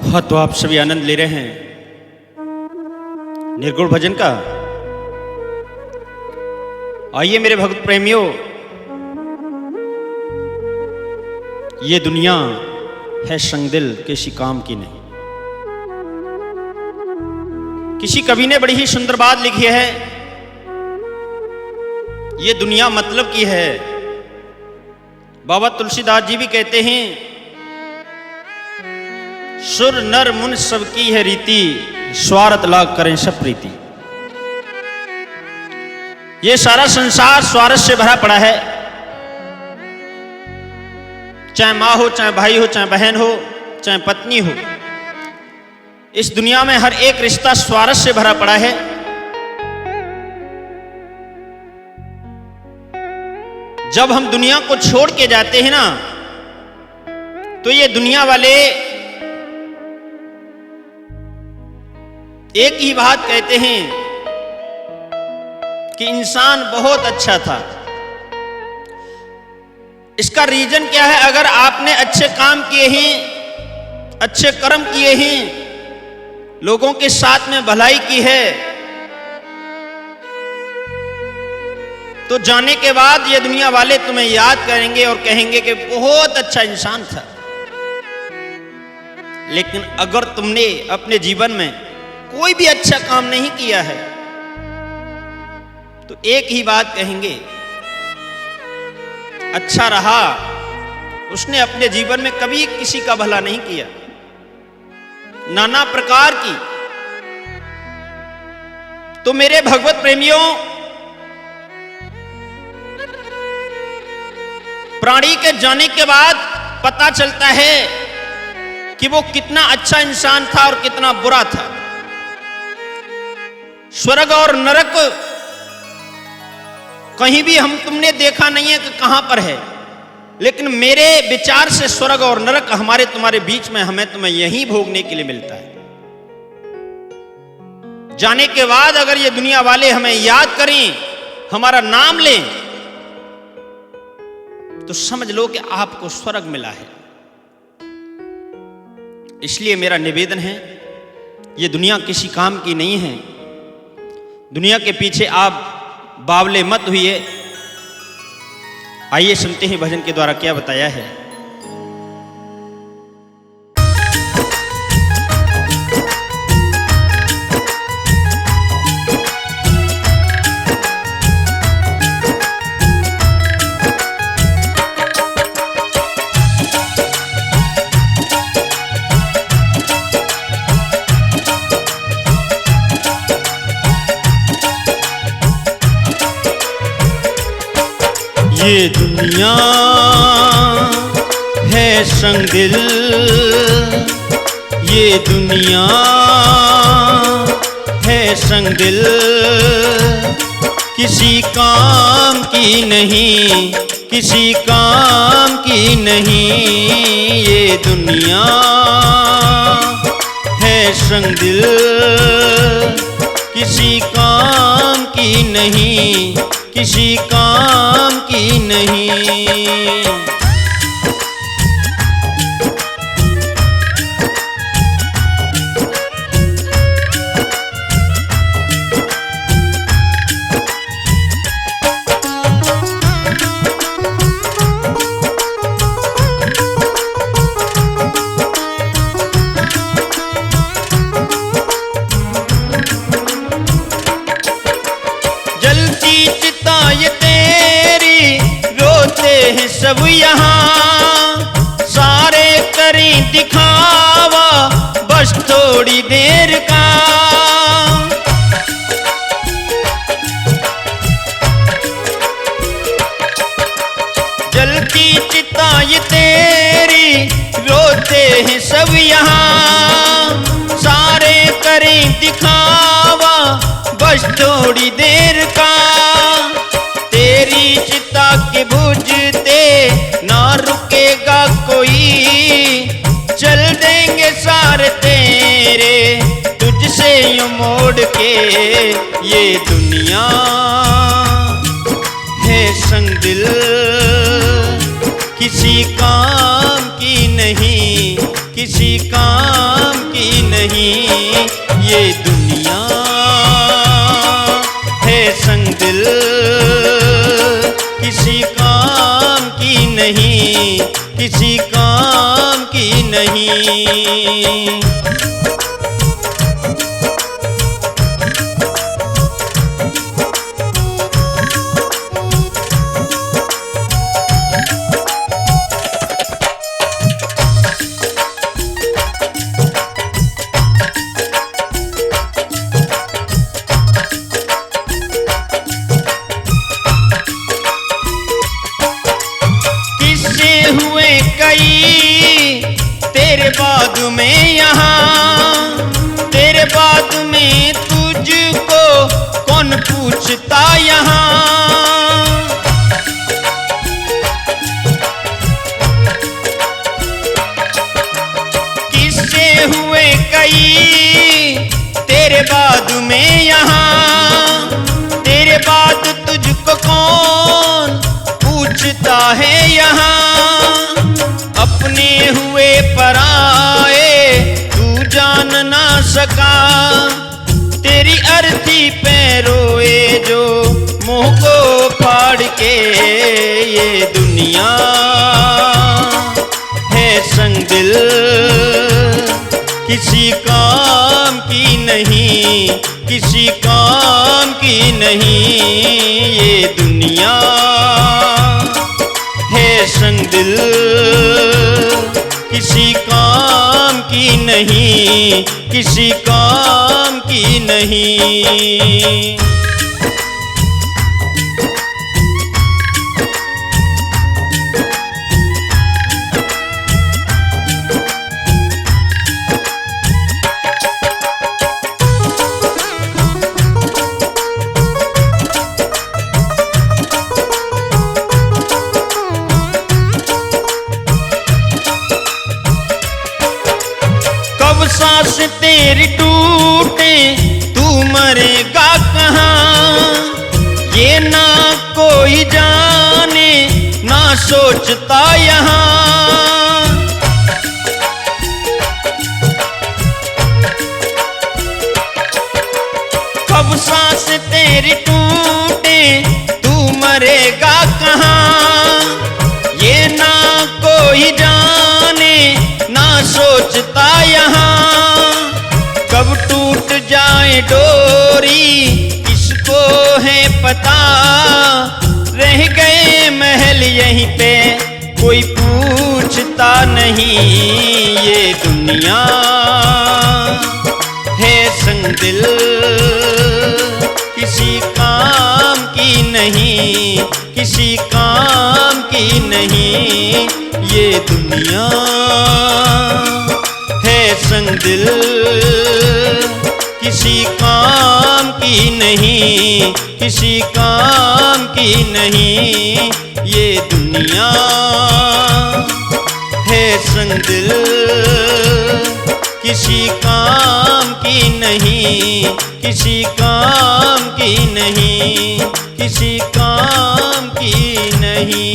हाँ, तो आप सभी आनंद ले रहे हैं निर्गुण भजन का। आइए मेरे भक्त प्रेमियों, ये दुनिया है संगदिल, किसी काम की नहीं। किसी कवि ने बड़ी ही सुंदर बात लिखी है, ये दुनिया मतलब की है। बाबा तुलसीदास जी भी कहते हैं, सुर नर मुन सबकी है रीति, स्वार्थ लाग करें सब प्रीति। ये सारा संसार स्वार्थ से भरा पड़ा है। चाहे माँ हो, चाहे भाई हो, चाहे बहन हो, चाहे पत्नी हो, इस दुनिया में हर एक रिश्ता स्वार्थ से भरा पड़ा है। जब हम दुनिया को छोड़ के जाते हैं ना, तो ये दुनिया वाले एक ही बात कहते हैं कि इंसान बहुत अच्छा था। इसका रीजन क्या है? अगर आपने अच्छे काम किए हैं, अच्छे कर्म किए हैं, लोगों के साथ में भलाई की है, तो जाने के बाद ये दुनिया वाले तुम्हें याद करेंगे और कहेंगे कि बहुत अच्छा इंसान था। लेकिन अगर तुमने अपने जीवन में कोई भी अच्छा काम नहीं किया है, तो एक ही बात कहेंगे, अच्छा रहा, उसने अपने जीवन में कभी किसी का भला नहीं किया। नाना प्रकार की। तो मेरे भगवत प्रेमियों, प्राणी के जाने के बाद पता चलता है कि वो कितना अच्छा इंसान था और कितना बुरा था। स्वर्ग और नरक कहीं भी हम तुमने देखा नहीं है कि कहां पर है, लेकिन मेरे विचार से स्वर्ग और नरक हमारे तुम्हारे बीच में, हमें तुम्हें यहीं भोगने के लिए मिलता है। जाने के बाद अगर ये दुनिया वाले हमें याद करें, हमारा नाम लें, तो समझ लो कि आपको स्वर्ग मिला है। इसलिए मेरा निवेदन है, ये दुनिया किसी काम की नहीं है। दुनिया के पीछे आप बावले मत हुई। आइए सुनते हैं भजन के द्वारा क्या बताया है। ये दुनिया है संगदिल, ये दुनिया है संगदिल, किसी काम की नहीं, किसी काम की नहीं। ये दुनिया है संगदिल, किसी काम की नहीं, किसी काम की नहीं। सब यहाँ सारे करें दिखावा, बस थोड़ी देर का। जलती चिता ये तेरी, रोते हैं सब यहाँ सारे करें दिखावा, बस थोड़ी देर का। तेरी चिता के बुझते ना रुकेगा कोई, चल देंगे सारे तेरे तुझसे यूं मोड़ के। ये दुनिया है संगदिल, किसी काम की नहीं, किसी काम किसी काम की नहीं। हुए कई तेरे बाद में यहाँ, तेरे बाद में तुझको कौन पूछता यहाँ। किससे हुए कई तेरे बाद में यहाँ, तेरे बाद तुझको कौन पूछता है यहाँ। अपने हुए पराए तू जान ना सका, तेरी अर्थी पे रोए जो मुंह को फाड़ के। ये दुनिया है संग दिल किसी काम की नहीं, किसी काम की नहीं। ये दुनिया है संग दिल किसी काम की नहीं, किसी काम की नहीं। सांस तेरी टूटे तू मरेगा कहाँ, ये ना कोई जाने ना सोचता यहाँ। कब सांस तेरी टूटे तू मरेगा कहाँ, ये ना कोई जाने ना सोचता यहाँ। कब टूट जाए डोरी किसको है पता, रह गए महल यहीं पे कोई पूछता नहीं। ये दुनिया है संग दिल किसी काम की नहीं, किसी काम की नहीं। ये दुनिया है संग दिल किसी काम की नहीं, किसी काम की नहीं। ये दुनिया है संग दिल किसी काम की नहीं, किसी काम की नहीं, किसी काम की नहीं।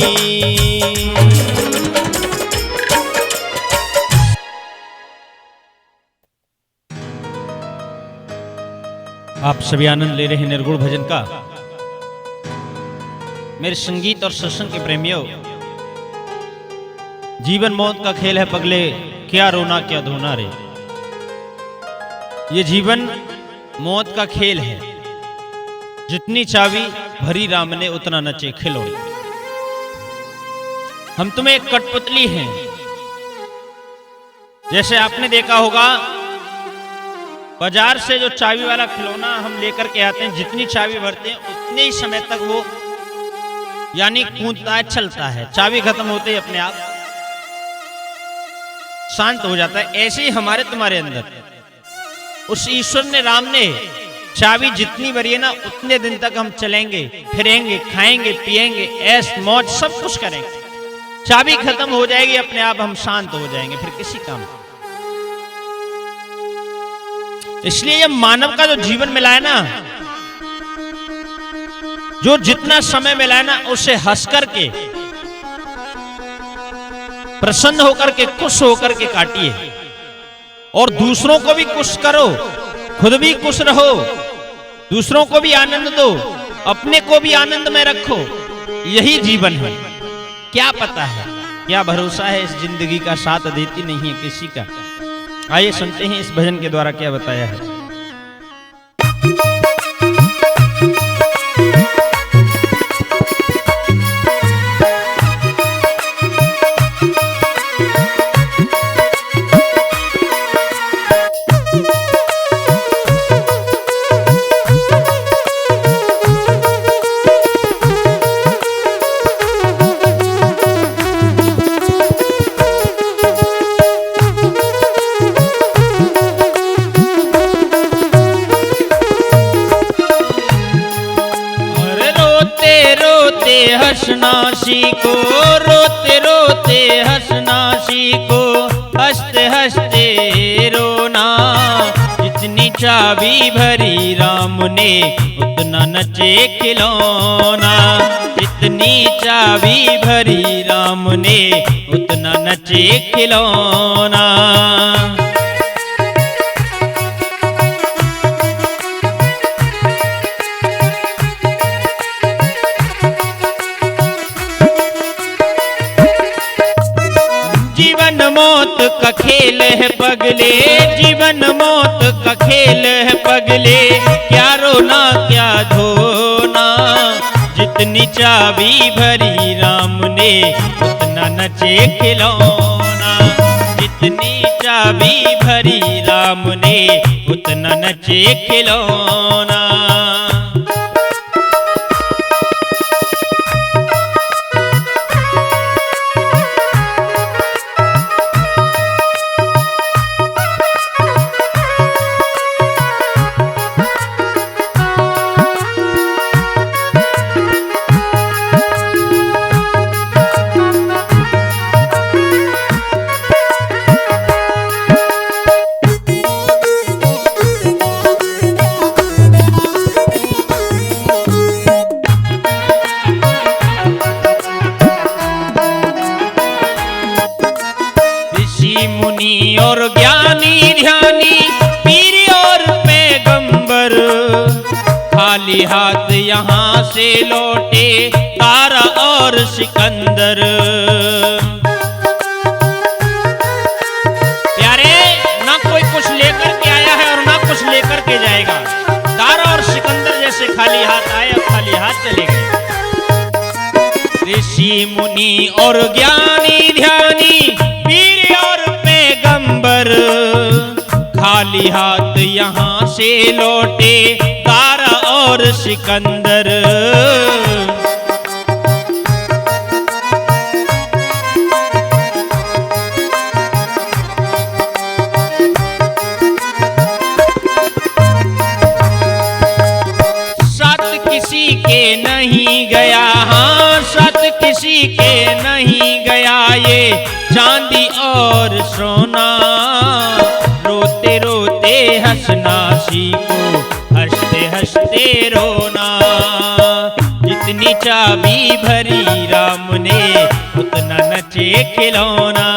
आप सभी आनंद ले रहे हैं निर्गुण भजन का। मेरे संगीत और सत्संग के प्रेमियों, जीवन मौत का खेल है पगले, क्या रोना क्या धोना रे। ये जीवन मौत का खेल है, जितनी चाबी भरी राम ने उतना नचे खिलौने। हम तुम्हें एक कठपुतली हैं। जैसे आपने देखा होगा बाजार से जो चाबी वाला खिलौना हम लेकर के आते हैं, जितनी चाबी भरते हैं उतने ही समय तक वो यानी कूदता है, चलता है। चाबी खत्म होते ही अपने आप शांत हो जाता है। ऐसे ही हमारे तुम्हारे अंदर उस ईश्वर ने, राम ने चाबी जितनी भरी है ना, उतने दिन तक हम चलेंगे, फिरेंगे, खाएंगे, पिएंगे, ऐश मौज सब कुछ करेंगे। चाबी खत्म हो जाएगी, अपने आप हम शांत हो जाएंगे, फिर किसी काम। इसलिए ये मानव का जो जीवन मिला है ना, जो जितना समय मिला है ना, उसे हंस करके, प्रसन्न होकर के, खुश होकर के काटिए और दूसरों को भी खुश करो, खुद भी खुश रहो, दूसरों को भी आनंद दो, अपने को भी आनंद में रखो। यही जीवन है। क्या पता है क्या भरोसा है, इस जिंदगी का साथ देती नहीं है किसी का। आइए सुनते हैं इस भजन के द्वारा क्या बताया है। हंसना सीखो, रोते रोते हंसना सीखो, हंसते हंसते रोना। जितनी चाबी भरी राम ने उतना नचे खिलौना। जितनी चाबी भरी राम ने उतना नचे खिलौना। जीवन मौत का खेल है पगले, जीवन मौत का खेल है पगले, क्या रोना क्या धोना। जितनी चाबी भरी राम ने उतना नचे खिलौना। जितनी चाबी भरी राम ने उतना नचे खिलौना। मुनि और ज्ञानी ध्यानी, पीर और पैगंबर, खाली हाथ यहाँ से लौटे तारा और सिकंदर। प्यारे, ना कोई कुछ लेकर के आया है और ना कुछ लेकर के जाएगा। तारा और सिकंदर जैसे खाली हाथ आए और खाली हाथ चले गए। ऋषि मुनि और ज्ञानी ध्यानी, पीर और पैगंबर, खाली हाथ यहाँ से लौटे तारा और सिकंदर। साथ किसी के नहीं गया, हाँ साथ किसी के नहीं गया ये चांदी और सोना। रोते रोते हंसना सीखो, हंसते हंसते रोना। जितनी चाबी भरी राम ने उतना नचे खिलौना।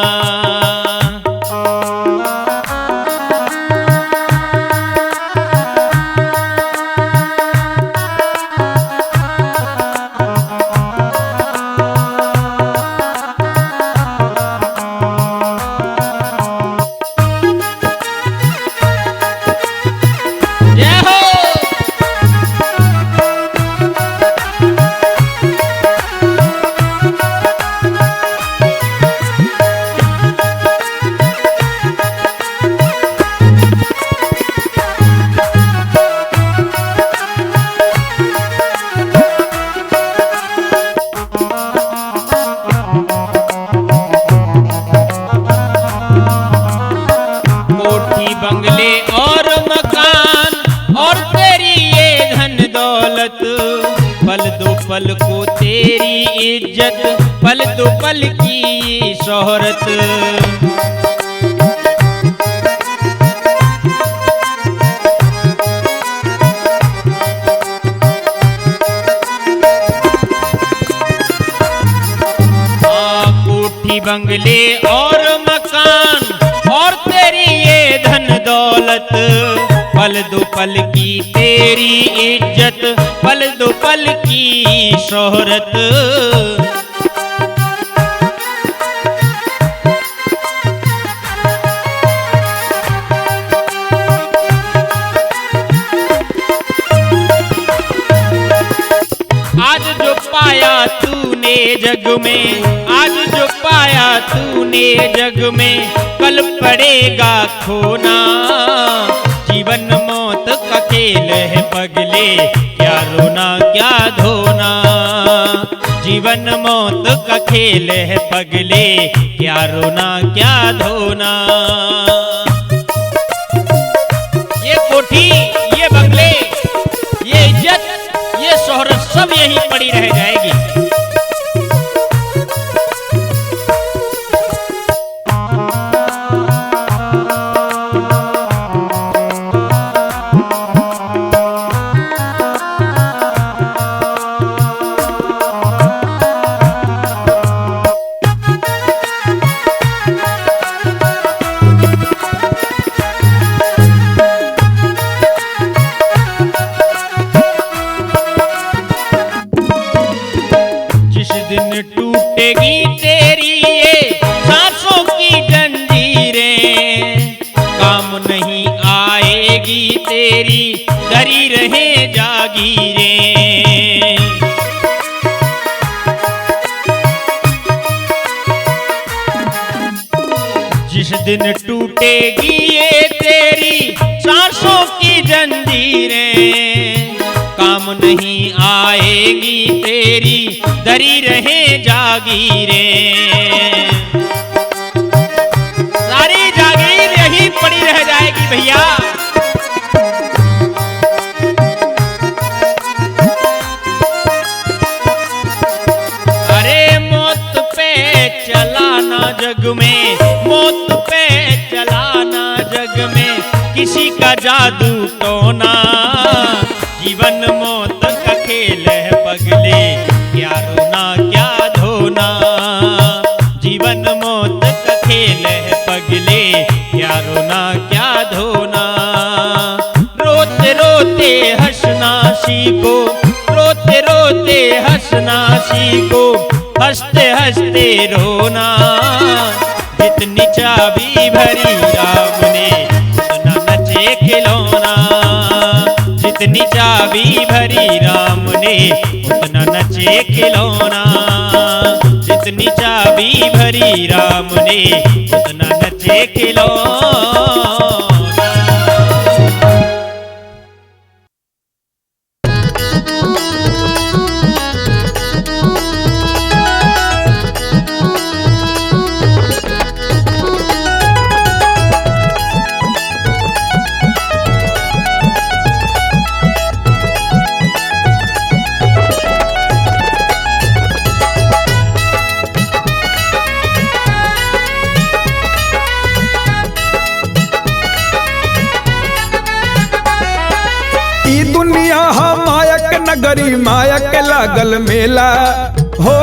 बंगले और मकान और तेरी ये धन दौलत, पल दो पल को तेरी इज्जत, पल दो पल की शोहरत। कोठी बंगले और मकान और तेरी ये धन दौलत, पल दो पल की तेरी इज्जत, पल दो पल की शोहरत। जग में, आज जो पाया तूने जग में, कल पड़ेगा खोना। जीवन मौत का खेल है पगले, क्या रोना क्या धोना। जीवन मौत का खेल है पगले, क्या रोना क्या धोना। ये कोठी, ये बंगले, ये इज्जत, ये शोहरत सब यहीं पड़ी रह जाएगी। टूटेगी तेरी ये सांसों की जंजीरें, काम नहीं आएगी तेरी डरी रहे जागीरें। जिस दिन टूटेगी ये तेरी सांसों की जंजीरें, काम नहीं आएगी तेरी डरी रहे जागीरें। सारी जागीर यही पड़ी रह जाएगी भैया। अरे मौत पे चलाना जग में, मौत पे चलाना जग में, किसी का जादू टोना। जीवन मौत का खेल है पगले, क्या रोना क्या धोना। जीवन मौत का खेल है पगले, क्या रोना क्या धोना। रोते रोते हंसना सीखो, रोते रोते हंसना सीखो, हंसते हंसते रोना। जितनी चाबी भरी राम ने, उतना नचे खिलौना। जितनी चाबी भरी राम ने, उतना नचे खिलौना। जितनी चाबी भरी राम ने, उतना नचे खिलौना। नगरी माया के लागल मेला हो,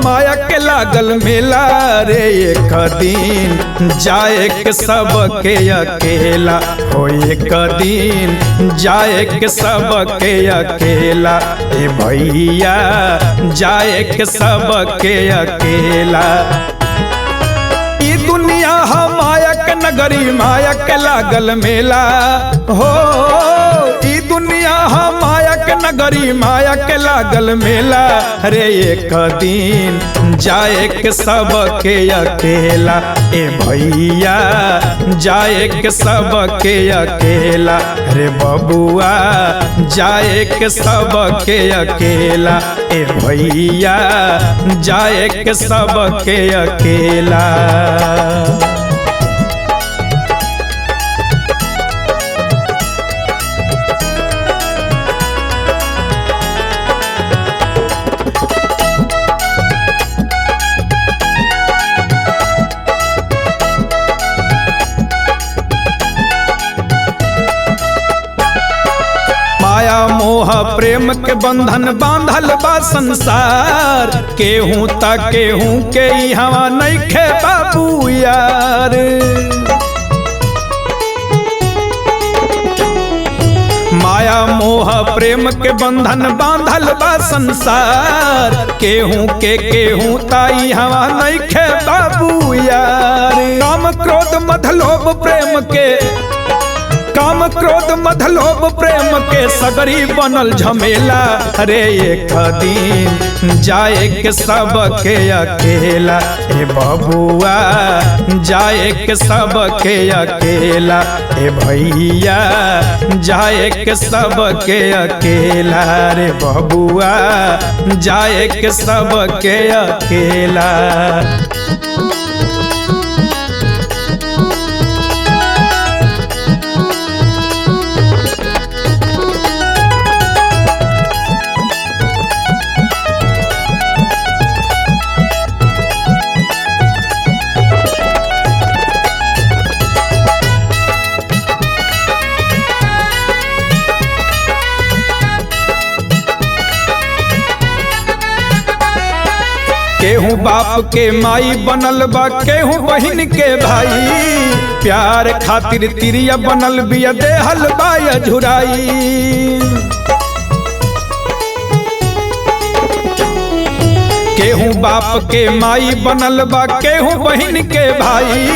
माया के लागल मेला रे। एक दिन जाए के सब के अकेला हो, एक दिन जाए के सब के अकेला। ए भैया जाए के सब के अकेला। ई दुनिया है माया के नगरी, माया के लागल मेला हो। ई दुनिया है माया के नगरी, माया के लागल मेला रे। एक दिन जाए के सब के अकेला। ए भैया जाए के सब के अकेला रे। बबुआ जाए के सब के अकेला। ए भैया जाए के सब के अकेला। माया मोह प्रेम के बंधन बांधल बा संसार। केहू ता केहू के हवा नइखे बाबू यार। माया मोह प्रेम के बंधन बांधल बा संसार। केहू के केहू ताई हवा नइखे बाबू यार। काम क्रोध मध लोभ प्रेम के काम क्रोध मद लोभ प्रेम के सगरी बनल झमेला। अरे एक दिन जाए के सब के अकेला, ए बबुआ जाए के सब के अकेला, ए भैया जाए के सब के अकेला, रे बबुआ जाए के सब के अकेला। केहू बाप के माई बनल बा, केहू बहिन के भाई, प्यार खातिर तिरिया बनल बिया देहल बाया झुराई। केहू बाप के माई बनल बा, केहू बहिन के भाई,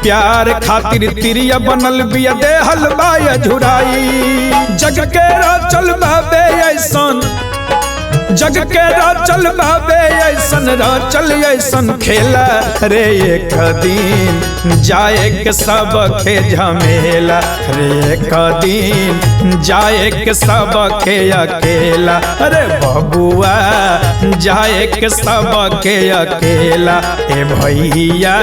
प्यार खातिर तिरिया बनल बिया देहल बाया झुराई। जग के राचल बाबे ऐसन, जग के राचल बाबे ऐसन, राचल ऐसन खेला। रे एक दिन जाए के सब के झमेला, रे एक दिन जाए के सब के अकेला, अरे बबुआ जाए के सब के अकेला, ए भैया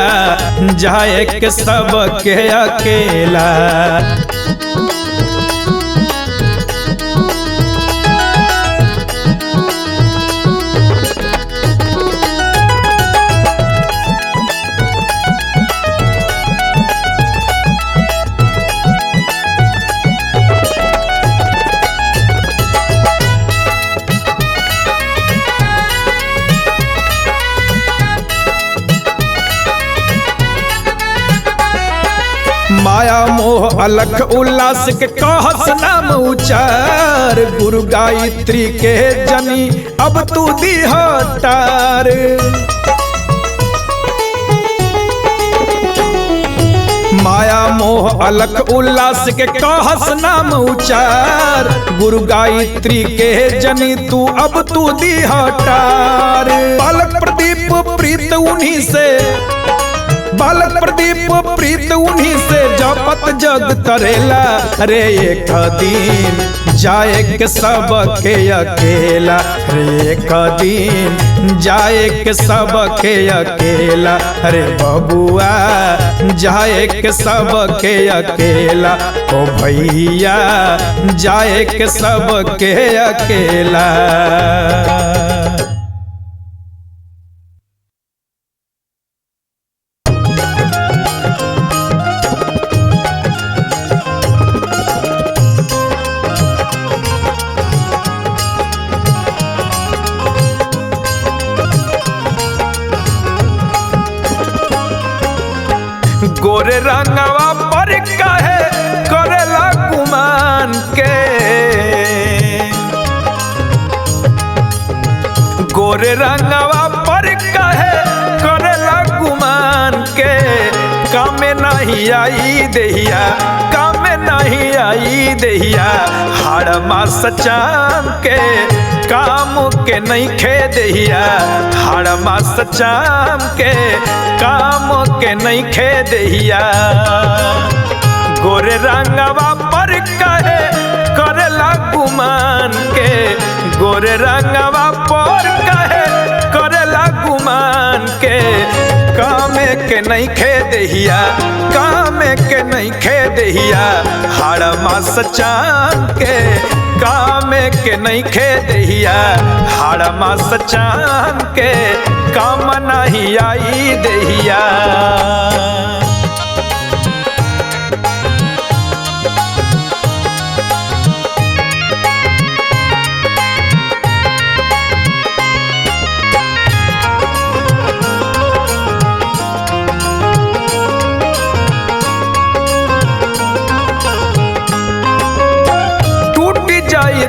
जाए के सब के अकेला। माया मोह अलख उल्लास के कहस नाम उचार, गुरु गायत्री के जनी अब तू दिहटार। माया मोह अलख उल्लास के कहस नाम उचार, गुरु गायत्री के जनी तू अब तू दिहटार। बालक प्रदीप प्रीत उन्हीं से, बालक प्रदीप प्रीत उन्हीं से जपत जग करेला। अरे एक दिन जाए के सब के अकेला, अरे एक दिन जाए के सब के अकेला, अरे बबुआ जाए के सब के अकेला, ओ भैया जाए के सब के अकेला। गोरे रंगवा पर कहे करेला गुमान के, गोरे रंगवा पर कहे करेला गुमान के, कामे नहीं आई देहिया, कामे नहीं आई देहिया, हाड़ मास चाम के काम के नहीं खे देहिया, हाड़ मास चाम के काम के नहीं खे देहिया। गोरे रंगवा पर कहे करेला गुमान के, गोरे रंगवा पर कहे करेला गुमान के, कामे के नहीं खे देहिया, कामे के नहीं खे देहिया, हाड़ मास चाम के कामे के नहीं खे देहिया, हाड़ मास चाम के काम नहीं आई देहिया।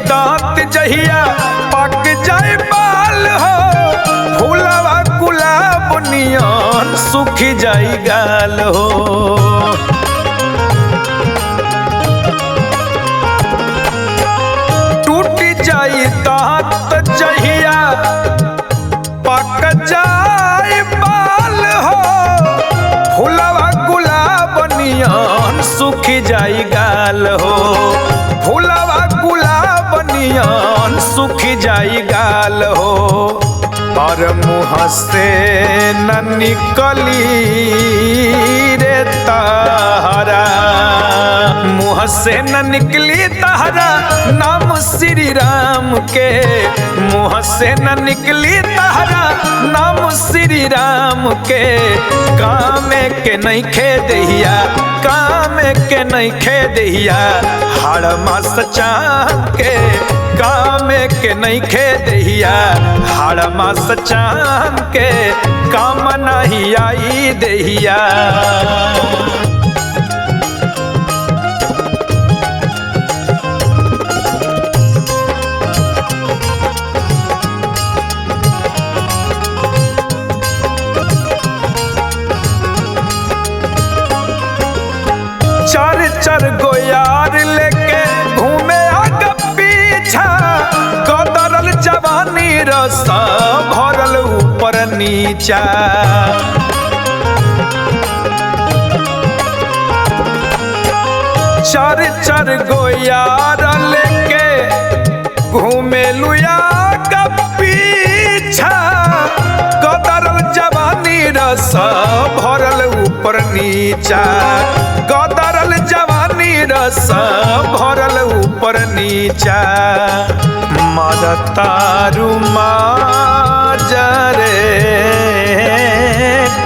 दांत जहिया पक जाए बाल हो, फूलवा गुलाब नियन सूख जाई गाल हो। सूख जाई गाल हो, फूलवा गुलाब नियन सूख जाई गाल हो, और मुँह से न निकली रे तारा, मुँह से न निकली तारा नाम श्री राम के, मुँह से न निकली तारा नाम श्री राम के, काम के नहीं खे दहिया, काम के नहीं खे दहिया, हाड़ मास चाम के, काम के नहीं खे दहिया, हाड़ मास चाम के, काम नहीं आई दहिया। चार चार गोयार लेके घूमे आगे पीछा, कदरल जवानी रस भरल ऊपर नीचा, चार चार गोयार लेके घूमे लुया आगे पीछा, कदरल जवानी रस भरल ऊपर नीचा, कदरल जवानी रस भरल ऊपर नीचा, मरतारू माजरे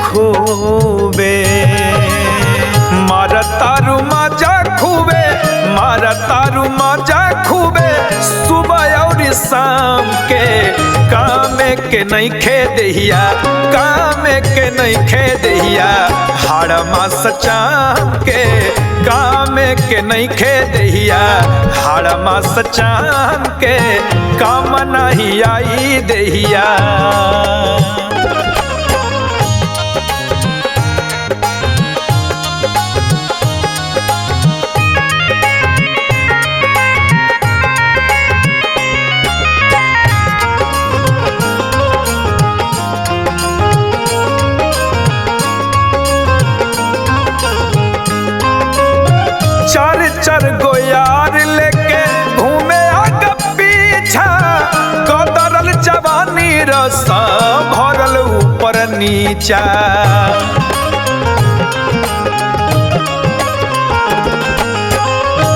खूबे, मरतारू माजा खूबे, मरतारू माजा खूबे, सुबह और शाम के, काम के नहीं खे दहिया, काम के नहीं खे दहिया, हाड़ मास चाम के, काम के नहीं खे दहिया, हाड़ मास चाम के, काम नहीं आई दहिया। चार चार गोयार लेके घूमे आगे पीछा, कदरल जवानी रस भरल ऊपर नीचा,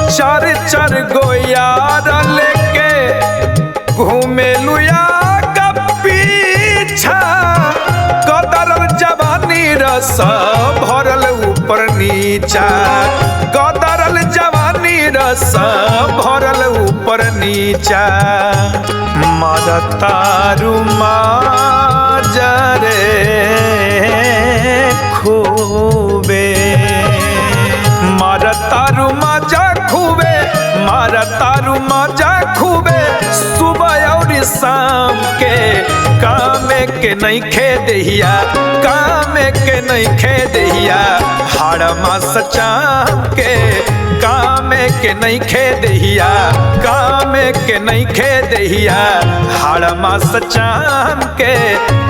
चार चार गोयार लेके घूमे लुया आगे पीछा, कदरल जवानी रस भरल ऊपर नीचा, कदरल जवानी रस भरल ऊपर नीचा, मरतारू माजरे खूबे, मरतारू माजा खूबे, मरतारू माजा खूबे, सुबह और शाम के, काम के नहीं खे दहिया, काम के नहीं खे दहिया, हाड़ मास चाम के, काम के नहीं खे दहिया, काम के नहीं खे दहिया, हाड़ मास चाम के,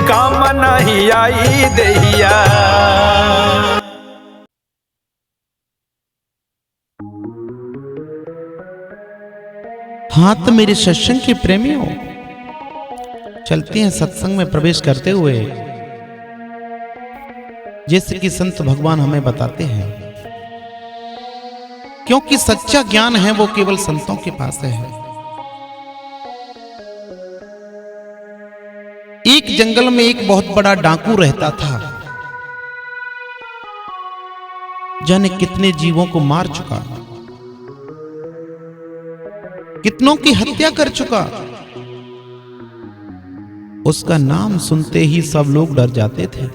काम नहीं आई दहिया। हाँ तो मेरे सत्संग के प्रेमियों, चलते हैं सत्संग में प्रवेश करते हुए, जैसे कि संत भगवान हमें बताते हैं, क्योंकि सच्चा ज्ञान है वो केवल संतों के पास है। एक जंगल में एक बहुत बड़ा डाकू रहता था, जाने कितने जीवों को मार चुका, कितनों की हत्या कर चुका। उसका नाम सुनते ही सब लोग डर जाते थे।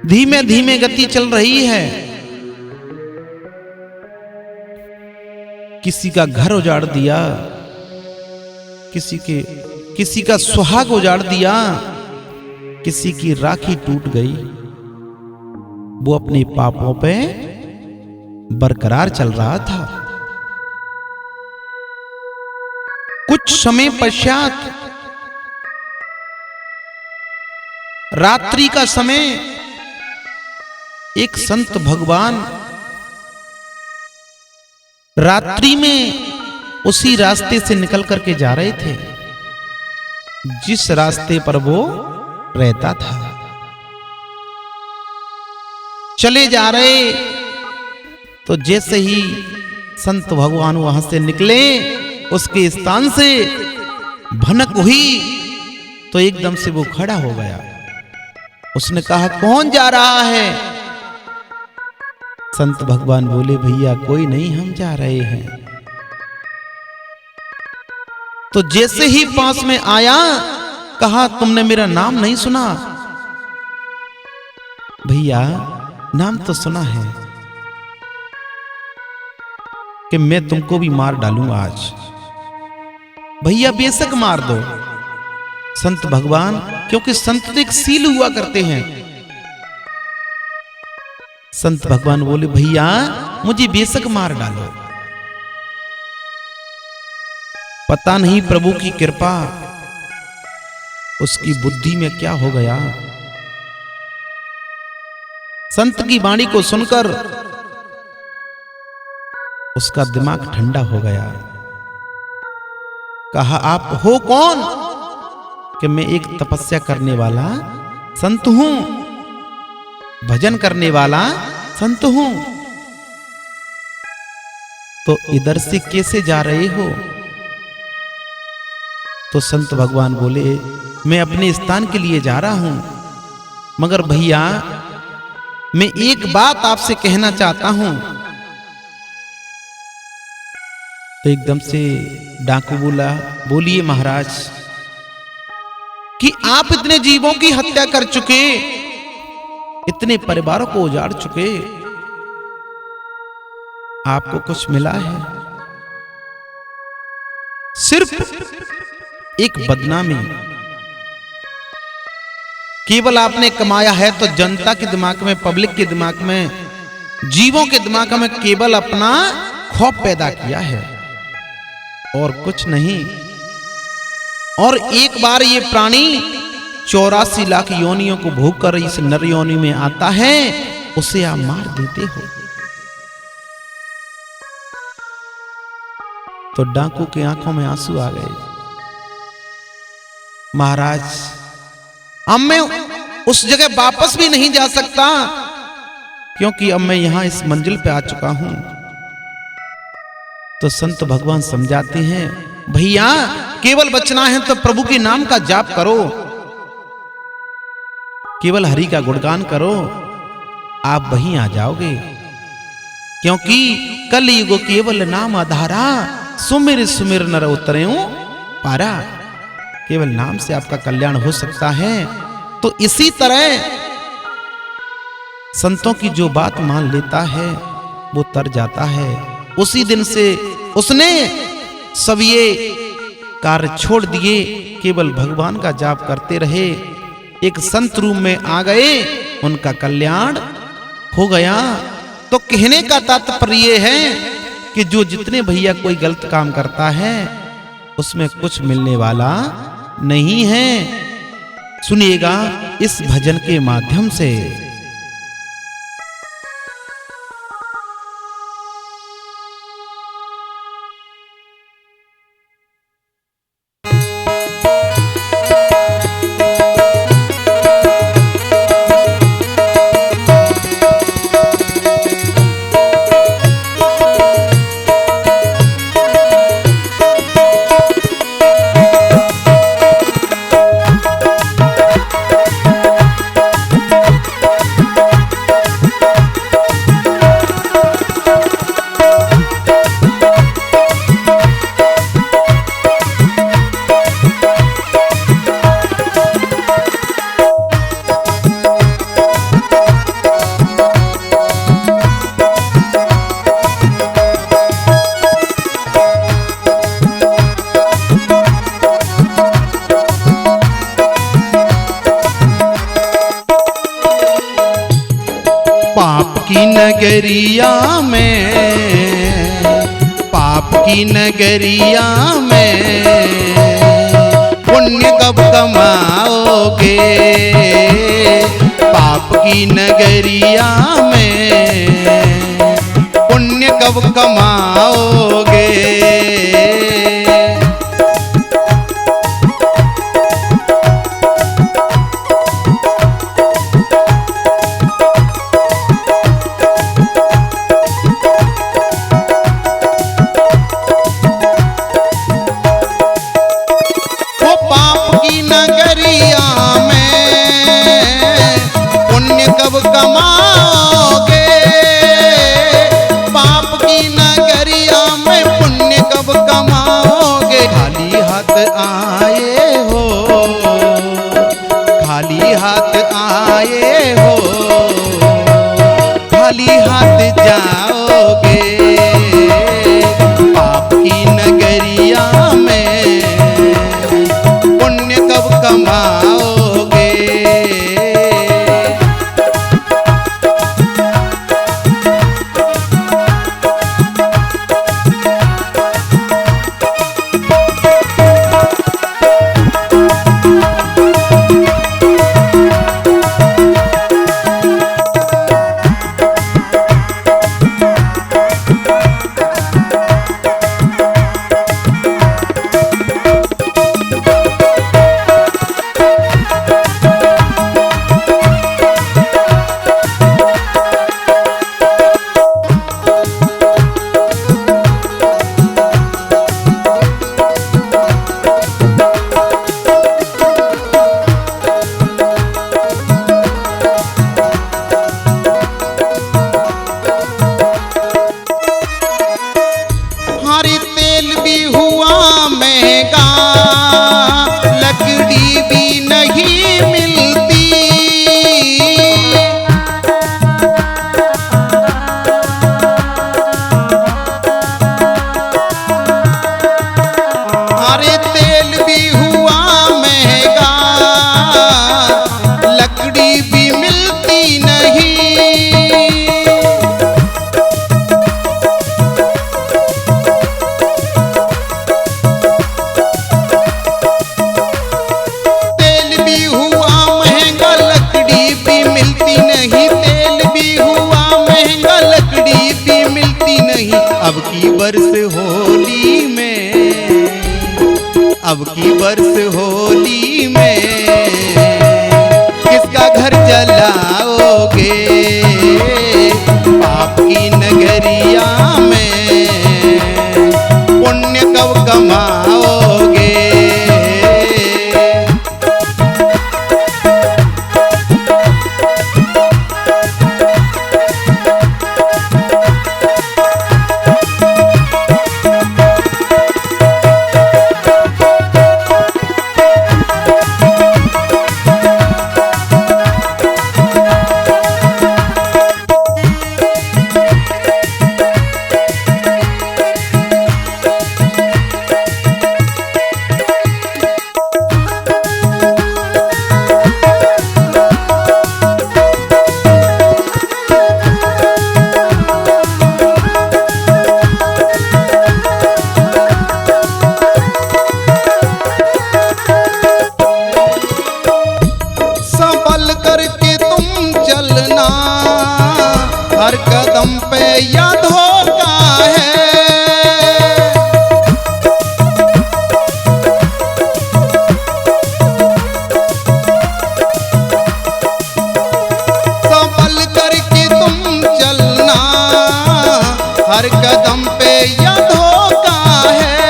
धीमे धीमे गति चल रही है, किसी का घर उजाड़ दिया, किसी का सुहाग उजाड़ दिया, किसी की राखी टूट गई। वो अपने पापों पे बरकरार चल रहा था। कुछ समय पश्चात रात्रि का समय, एक संत भगवान रात्रि में उसी रास्ते से निकल करके जा रहे थे जिस रास्ते पर वो रहता था। चले जा रहे तो जैसे ही संत भगवान वहां से निकले, उसके स्थान से भनक हुई तो एकदम से वो खड़ा हो गया। उसने कहा, कौन जा रहा है? संत भगवान बोले, भैया कोई नहीं, हम जा रहे हैं। तो जैसे ही पास में आया, कहा, तुमने मेरा नाम नहीं सुना? भैया नाम तो सुना है कि मैं तुमको भी मार डालूंगा आज। भैया बेशक मार दो। संत भगवान, क्योंकि संत तो एक सील हुआ करते हैं। संत भगवान बोले, भैया मुझे बेशक मार डालो। पता नहीं प्रभु की कृपा, उसकी बुद्धि में क्या हो गया। संत की वाणी को सुनकर उसका दिमाग ठंडा हो गया। कहा, आप हो कौन? कि मैं एक तपस्या करने वाला संत हूं, भजन करने वाला संत हूं। तो इधर से कैसे जा रहे हो? तो संत भगवान बोले, मैं अपने स्थान के लिए जा रहा हूं, मगर भैया मैं एक बात आपसे कहना चाहता हूं। तो एकदम से डाकू बोला, बोलिए महाराज। कि आप इतने जीवों की हत्या कर चुके, इतने परिवारों को उजाड़ चुके, आपको कुछ मिला है? सिर्फ एक बदनामी। केवल आपने कमाया है तो जनता के दिमाग में, पब्लिक के दिमाग में, जीवों के दिमाग में केवल अपना खौफ पैदा किया है और कुछ नहीं। और एक बार ये प्राणी 84 लाख योनियों को भोग कर इस नर योनि में आता है, उसे आप मार देते हो। तो डाकू की आंखों में आंसू आ गए। महाराज, अब मैं उस जगह वापस भी नहीं जा सकता, क्योंकि अब मैं यहां इस मंजिल पे आ चुका हूं। तो संत भगवान समझाते हैं, भैया केवल बचना है तो प्रभु के नाम का जाप करो, केवल हरि का गुणगान करो, आप वहीं आ जाओगे। क्योंकि कल युग केवल नाम आधारा, सुमिर सुमिर नर उतरेऊं पारा। केवल नाम से आपका कल्याण हो सकता है। तो इसी तरह संतों की जो बात मान लेता है वो तर जाता है। उसी दिन से उसने सब ये कार्य छोड़ दिए, केवल भगवान का जाप करते रहे, एक संत रूप में आ गए, उनका कल्याण हो गया। तो कहने का तात्पर्य है कि जो जितने भैया कोई गलत काम करता है उसमें कुछ मिलने वाला नहीं है। सुनिएगा इस भजन के माध्यम से। नगरिया में, पाप की नगरिया में पुण्य कब कमाओगे? पाप पाप की नगरिया में पुण्य कब कमाओगे। वो पाप की नगरिया पुण्य कब कमाओगे। पाप की नगरिया में पुण्य कब कमाओगे। खाली हाथ आए हो, खाली हाथ आए हो, खाली हाथ जाओगे। पाप की नगरिया में पुण्य कब कमाओगे। हरी तेल भी हुआ महंगा, लकड़ी भी नहीं मिलती। हरे तेल भी हुआ महंगा, लकड़ी भी मिलती नहीं। अब की बरस होली में, अब की बरस होली में किसका घर जलाओगे। पाप की नगरिया में पुण्य कब कमाओगे। हर कदम पे याद होता है। संभल करके तुम चलना, हर कदम पे याद होता है।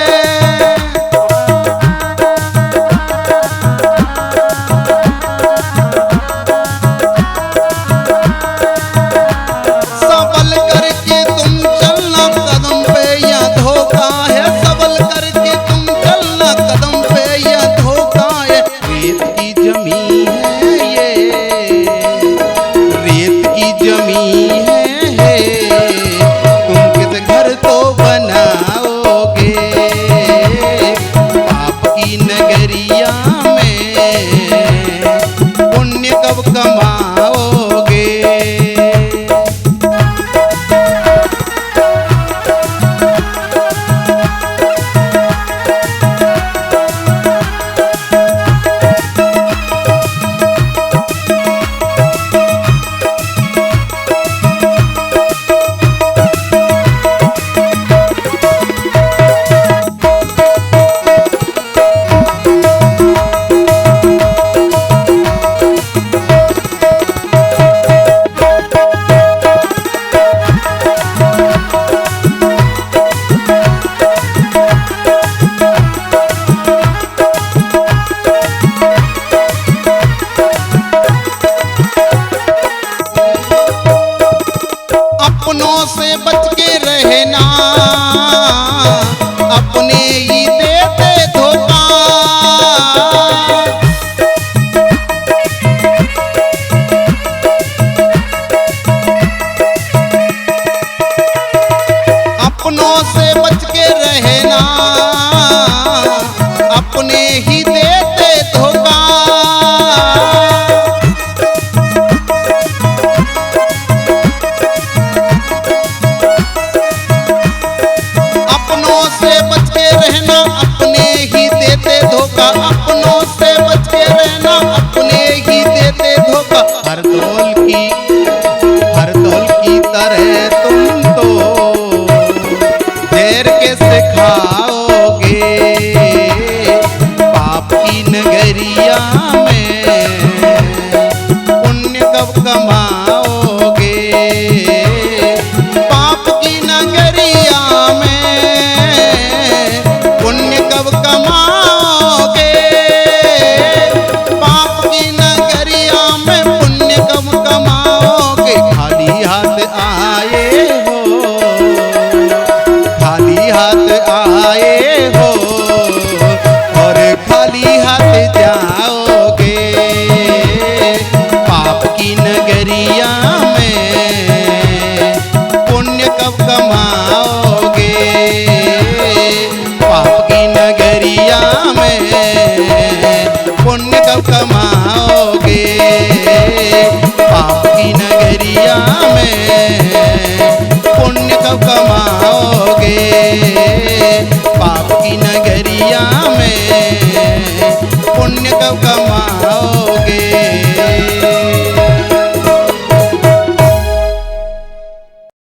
से बच के रहना, अपने ही देते धोखा। अपनों से बच के रहना, अपने ही देते धोखा। अपनों से बच के रहना, अपने ही देते धोखा। अपनों से बच के रहना, अपने ही देते धोखा। हर दौल की तरह तुम तो देर कैसे खाओगे, पाप की नगरिया में पुण्य कब कमाओगे। पाप की नगरिया में पुण्य कब कमाओगे। पाप की नगरिया में पुण्य कब कमाओगे। खाली हाथ आए हो, खाली हाथ आए हो और खाली हाथ जाओगे। पाप की नगरिया में पुण्य कब कमाओगे। पाप की नगरिया में पुण्य कब कमाओगे। पाप की नगरिया में पुण्य कब कमाओगे। पाप की नगरिया में पुण्य कब कमाओगे।